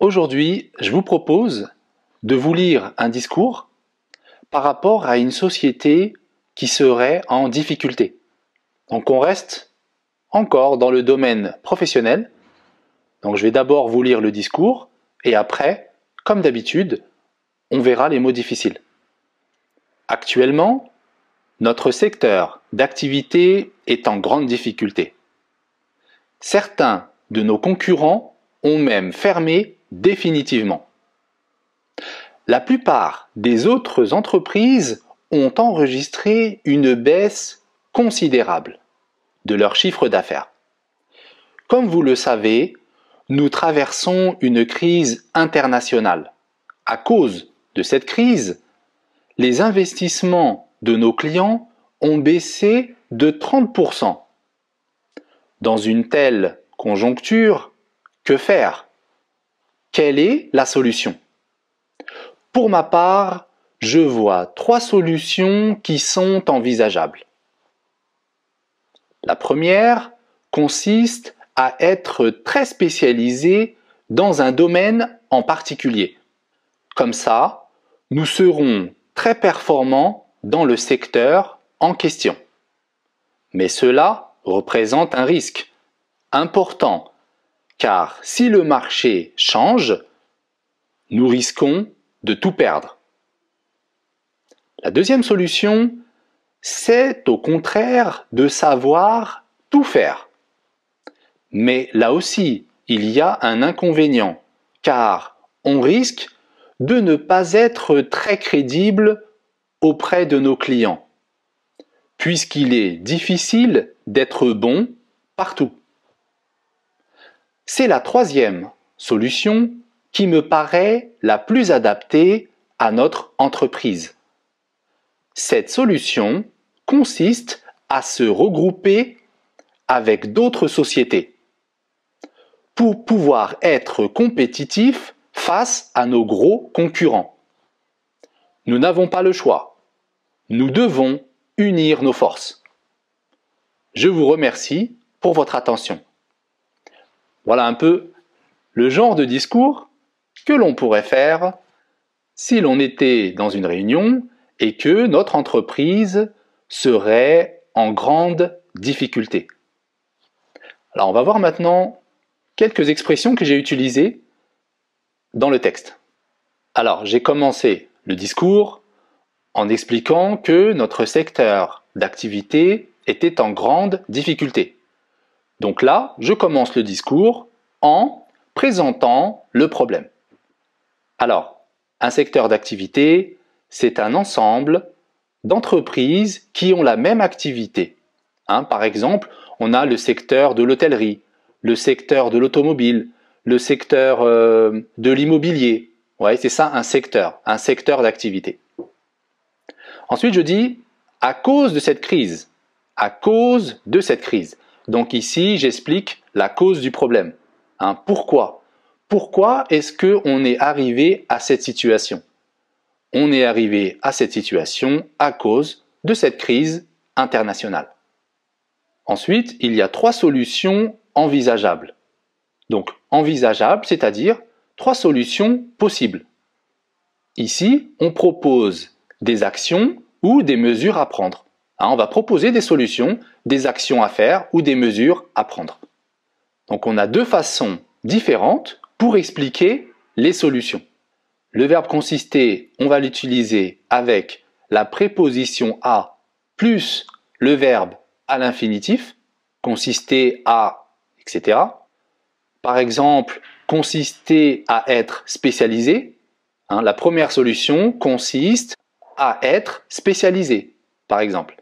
Aujourd'hui, je vous propose de vous lire un discours par rapport à une société qui serait en difficulté. Donc on reste encore dans le domaine professionnel. Donc je vais d'abord vous lire le discours et après, comme d'habitude, on verra les mots difficiles. Actuellement, notre secteur d'activité est en grande difficulté. Certains de nos concurrents ont même fermé définitivement. La plupart des autres entreprises ont enregistré une baisse considérable de leur chiffre d'affaires. Comme vous le savez, nous traversons une crise internationale. À cause de cette crise, les investissements de nos clients ont baissé de 30%. Dans une telle conjoncture, que faire? Quelle est la solution? Pour ma part, je vois 3 solutions qui sont envisageables. La première consiste à être très spécialisé dans un domaine en particulier. Comme ça, nous serons très performants dans le secteur en question. Mais cela représente un risque important, car si le marché change, nous risquons de tout perdre. La deuxième solution, c'est au contraire de savoir tout faire. Mais là aussi, il y a un inconvénient, car on risque de ne pas être très crédible auprès de nos clients, puisqu'il est difficile d'être bon partout. C'est la troisième solution qui me paraît la plus adaptée à notre entreprise. Cette solution consiste à se regrouper avec d'autres sociétés pour pouvoir être compétitif face à nos gros concurrents. Nous n'avons pas le choix. Nous devons unir nos forces. Je vous remercie pour votre attention. Voilà un peu le genre de discours que l'on pourrait faire si l'on était dans une réunion et que notre entreprise serait en grande difficulté. Alors on va voir maintenant quelques expressions que j'ai utilisées dans le texte. Alors j'ai commencé le discours en expliquant que notre secteur d'activité était en grande difficulté. Donc là, je commence le discours en présentant le problème. Alors, un secteur d'activité, c'est un ensemble d'entreprises qui ont la même activité. Par exemple, on a le secteur de l'hôtellerie, le secteur de l'automobile, le secteur de l'immobilier. Ouais, c'est ça un secteur d'activité. Ensuite, je dis à cause de cette crise. À cause de cette crise. Donc ici, j'explique la cause du problème. Pourquoi? Pourquoi est-ce qu'on est arrivé à cette situation? On est arrivé à cette situation à cause de cette crise internationale. Ensuite, il y a 3 solutions envisageables. Donc, envisageables, c'est-à-dire 3 solutions possibles. Ici, on propose des actions ou des mesures à prendre. On va proposer des solutions, des actions à faire ou des mesures à prendre. Donc on a 2 façons différentes pour expliquer les solutions. Le verbe consister, on va l'utiliser avec la préposition à plus le verbe à l'infinitif, consister à, etc. Par exemple, consister à être spécialisé. La première solution consiste à être spécialisé, par exemple.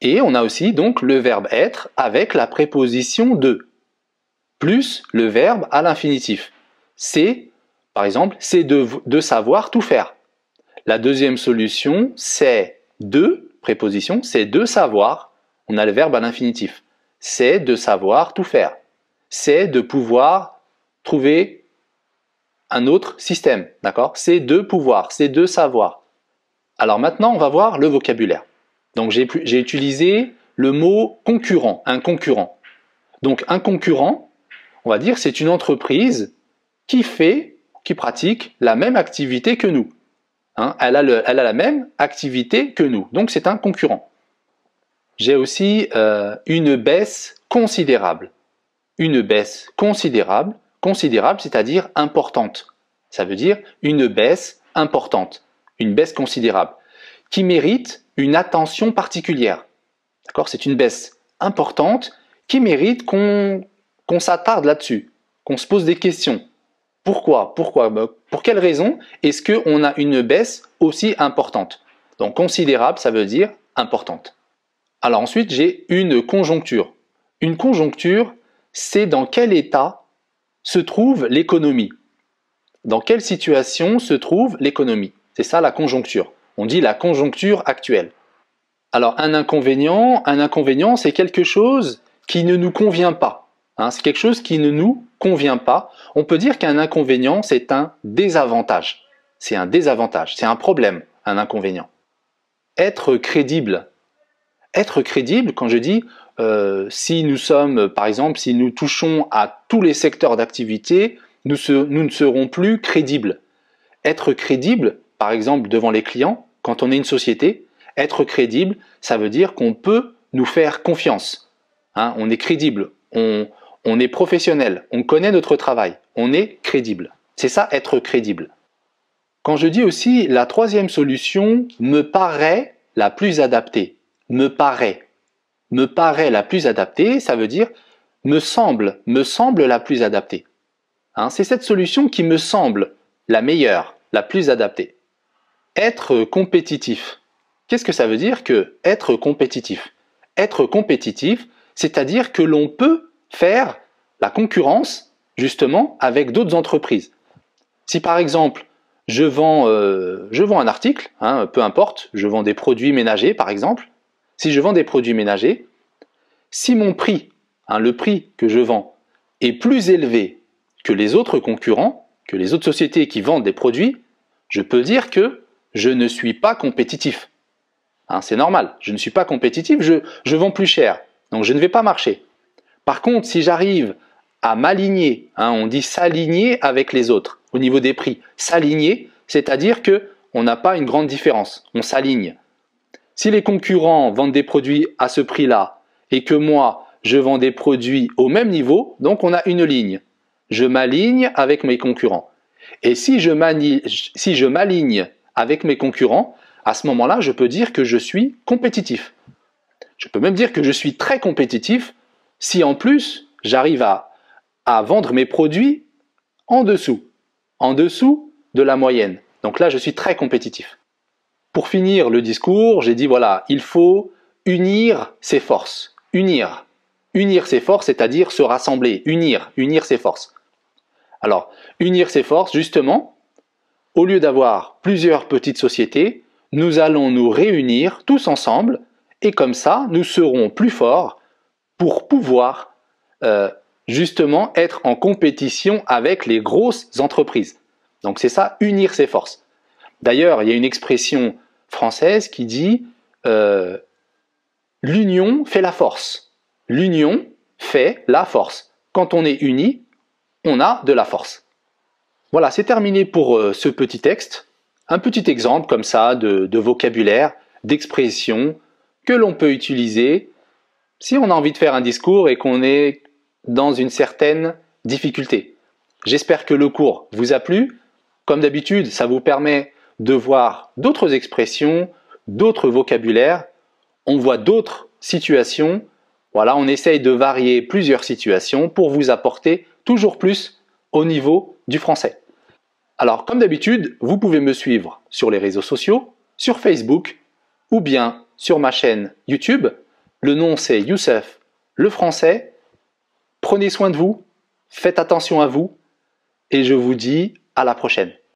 Et on a aussi donc le verbe être avec la préposition de, plus le verbe à l'infinitif. C'est, par exemple, c'est de savoir tout faire. La deuxième solution, c'est de, préposition, c'est de savoir, on a le verbe à l'infinitif. C'est de savoir tout faire. C'est de pouvoir trouver un autre système, d'accord? C'est de pouvoir, c'est de savoir. Alors maintenant, on va voir le vocabulaire. Donc j'ai utilisé le mot concurrent, un concurrent. Donc un concurrent, on va dire, c'est une entreprise qui fait qui pratique la même activité que nous. Hein, elle a la même activité que nous, donc c'est un concurrent. J'ai aussi une baisse considérable. Une baisse considérable, c'est-à-dire importante. Ça veut dire une baisse importante, une baisse considérable, qui mérite une attention particulière. D'accord ? C'est une baisse importante qui mérite qu'on s'attarde là-dessus, qu'on se pose des questions. Pourquoi ? Pour quelle raison est-ce qu'on a une baisse aussi importante? Donc considérable, ça veut dire importante. Alors ensuite, j'ai une conjoncture. Une conjoncture, c'est dans quel état se trouve l'économie. Dans quelle situation se trouve l'économie? C'est ça la conjoncture. On dit la conjoncture actuelle. Alors un inconvénient, c'est quelque chose qui ne nous convient pas. Hein, c'est quelque chose qui ne nous convient pas. On peut dire qu'un inconvénient, c'est un désavantage. C'est un désavantage, c'est un problème, un inconvénient. Être crédible. Être crédible, quand je dis si nous sommes, par exemple, si nous touchons à tous les secteurs d'activité, nous ne serons plus crédibles. Être crédible, par exemple, devant les clients, quand on est une société, être crédible, ça veut dire qu'on peut nous faire confiance. Hein, on est crédible, on est professionnel, on connaît notre travail, on est crédible. C'est ça, être crédible. Quand je dis aussi la troisième solution me paraît la plus adaptée, me paraît la plus adaptée, ça veut dire me semble la plus adaptée. Hein, c'est cette solution qui me semble la meilleure, la plus adaptée. Être compétitif. Qu'est-ce que ça veut dire que être compétitif? Être compétitif, c'est-à-dire que l'on peut faire la concurrence justement avec d'autres entreprises. Si par exemple je vends un article, hein, peu importe, je vends des produits ménagers par exemple, si je vends des produits ménagers, si mon prix, hein, le prix que je vends est plus élevé que les autres concurrents, que les autres sociétés qui vendent des produits, je peux dire que je ne suis pas compétitif. Hein, c'est normal, je ne suis pas compétitif, je vends plus cher, donc je ne vais pas marcher. Par contre, si j'arrive à m'aligner, hein, on dit s'aligner avec les autres au niveau des prix, s'aligner, c'est-à-dire qu'on n'a pas une grande différence, on s'aligne. Si les concurrents vendent des produits à ce prix-là et que moi, je vends des produits au même niveau, donc on a une ligne. Je m'aligne avec mes concurrents. Et si je m'aligne avec mes concurrents, à ce moment-là, je peux dire que je suis compétitif. Je peux même dire que je suis très compétitif si en plus, j'arrive à vendre mes produits en dessous de la moyenne. Donc là, je suis très compétitif. Pour finir le discours, j'ai dit voilà, il faut unir ses forces. Unir ses forces, c'est-à-dire se rassembler, unir ses forces. Alors, unir ses forces, justement, au lieu d'avoir plusieurs petites sociétés, nous allons nous réunir tous ensemble et comme ça, nous serons plus forts pour pouvoir justement être en compétition avec les grosses entreprises. Donc c'est ça, unir ses forces. D'ailleurs, il y a une expression française qui dit l'union fait la force. L'union fait la force. Quand on est unis, on a de la force. Voilà, c'est terminé pour ce petit texte. Un petit exemple comme ça de vocabulaire, d'expression que l'on peut utiliser si on a envie de faire un discours et qu'on est dans une certaine difficulté. J'espère que le cours vous a plu. Comme d'habitude, ça vous permet de voir d'autres expressions, d'autres vocabulaires. On voit d'autres situations. Voilà, on essaye de varier plusieurs situations pour vous apporter toujours plus au niveau du français. Alors, comme d'habitude, vous pouvez me suivre sur les réseaux sociaux, sur Facebook ou bien sur ma chaîne YouTube. Le nom c'est Youssef le français. Prenez soin de vous, faites attention à vous et je vous dis à la prochaine.